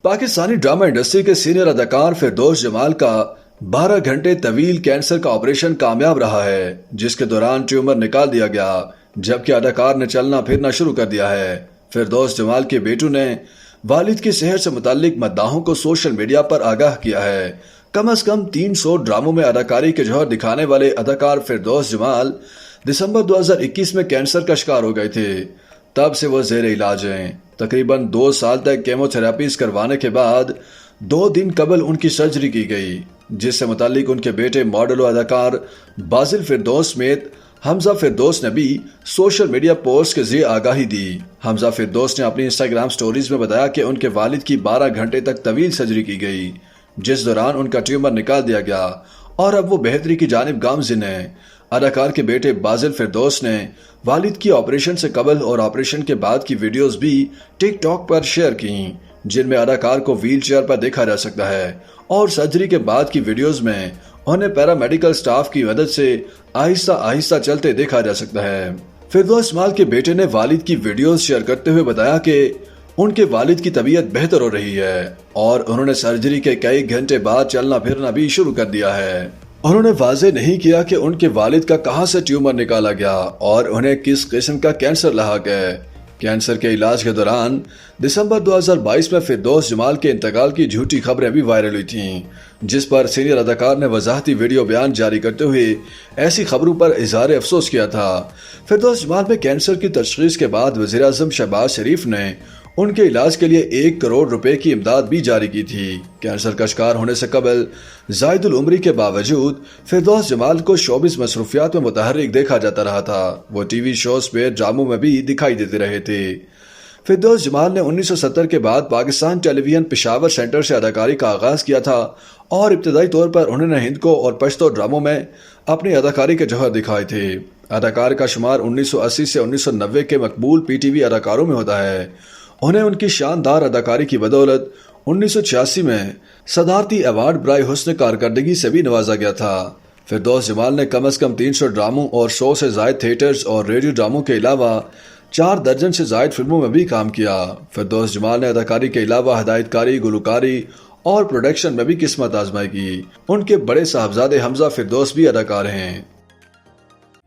Pakistani drama industry کے senior اداکار فردوس جمال کا 12 گھنٹے طویل کینسر کا آپریشن کامیاب رہا ہے، جس کے دوران ٹیومر نکال دیا گیا، جبکہ اداکار نے چلنا پھرنا شروع کر دیا ہے۔ فردوس جمال کے بیٹوں نے والد کی صحت سے متعلق مداحوں کو سوشل میڈیا پر آگاہ کیا ہے۔ کم از کم 300 ڈراموں میں اداکاری کے جوہر دکھانے والے اداکار فردوس جمال دسمبر 2021 میں کینسر کا شکار ہو گئے تھے۔ تب سے وہ زیر علاج ہیں۔ تقریباً 2 سال تک کیمو تھراپیز کروانے کے بعد 2 دن قبل ان کی سرجری کی گئی، جس سے متعلق ان کے بیٹے ماڈل و اداکار باسل فردوس سمیت حمزہ فردوس نے بھی سوشل میڈیا پوسٹ کے ذریعے آگاہی دی۔ حمزہ فردوس نے اپنی انسٹاگرام سٹوریز میں بتایا کہ ان کے والد کی 12 گھنٹے تک طویل سرجری کی گئی، جس دوران ان کا ٹیومر نکال دیا گیا اور اب وہ بہتری کی جانب گامزن ہیں۔ اداکار کے بیٹے باسل فردوس نے والد کی آپریشن سے قبل اور آپریشن کے بعد کی ویڈیوز بھی ٹک ٹاک پر شیئر کی، جن میں اداکار کو ویل چیئر پر دیکھا جا سکتا ہے اور سرجری کے بعد کی ویڈیوز میں انہیں پیرامیڈیکل سٹاف کی مدد سے آہستہ آہستہ چلتے دیکھا جا سکتا ہے۔ فردوس جمال کے بیٹے نے والد کی ویڈیوز شیئر کرتے ہوئے بتایا کہ ان کے والد کی طبیعت بہتر ہو رہی ہے اور انہوں نے سرجری کے کئی گھنٹے بعد چلنا پھرنا بھی شروع کر دیا ہے۔ انہوں نے واضح نہیں کیا کہ ان کے والد کا کہاں سے ٹیومر نکالا گیا اور انہیں کس قسم کا کینسر لاحق ہے۔ کینسر کے علاج کے دوران دسمبر 2022 میں فردوس جمال کے انتقال کی جھوٹی خبریں بھی وائرل ہوئی تھیں، جس پر سینئر اداکار نے وضاحتی ویڈیو بیان جاری کرتے ہوئے ایسی خبروں پر اظہار افسوس کیا تھا۔ فردوس جمال میں کینسر کی تشخیص کے بعد وزیر اعظم شہباز شریف نے ان کے علاج کے لیے 1 کروڑ روپے کی امداد بھی جاری کی تھی۔ کینسر کا شکار ہونے سے قبل زائد العمری کے باوجود فردوس جمال کو شوبز مصروفیات میں متحرک دیکھا جاتا رہا تھا۔ وہ ٹی وی شوز پہ ڈراموں میں بھی دکھائی دیتے رہے تھے۔ فردوس جمال نے 1970 کے بعد پاکستان ٹیلی ویژن پشاور سینٹر سے اداکاری کا آغاز کیا تھا اور ابتدائی طور پر انہوں نے ہندکو اور پشتو ڈراموں میں اپنی اداکاری کے جوہر دکھائے تھے۔ اداکار کا شمار 1980 سے 1990 کے مقبول پی ٹی وی اداکاروں میں ہوتا ہے۔ انہیں ان کی شاندار اداکاری کی بدولت 1986 میں صدارتی ایوارڈ برائے حسن کارکردگی سے بھی نوازا گیا تھا۔ فردوس جمال نے کم از کم 300 ڈراموں اور 100 سے زائد تھیٹرز اور ریڈیو ڈراموں کے علاوہ 4 درجن سے زائد فلموں میں بھی کام کیا۔ فردوس جمال نے اداکاری کے علاوہ ہدایت کاری، گلوکاری اور پروڈکشن میں بھی قسمت آزمائی کی۔ ان کے بڑے صاحبزادے حمزہ فردوس بھی اداکار ہیں۔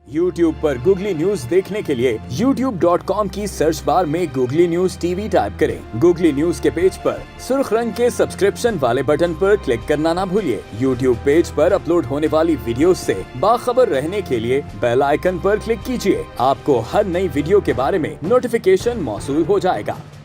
YouTube پر گوگلی نیوز دیکھنے کے لیے youtube.com کی سرچ بار میں googly news T V type کریں۔ گوگلی نیوز کے پیج پر سرخ رنگ کے سبسکرپشن والے بٹن پر کلک کرنا نہ بھولیے۔ YouTube پیج پر اپلوڈ ہونے والی ویڈیوز سے باخبر رہنے کے لیے بیل آئیکن پر کلک کیجیے۔ آپ کو ہر نئی ویڈیو کے بارے میں نوٹیفیکیشن موصول ہو جائے گا۔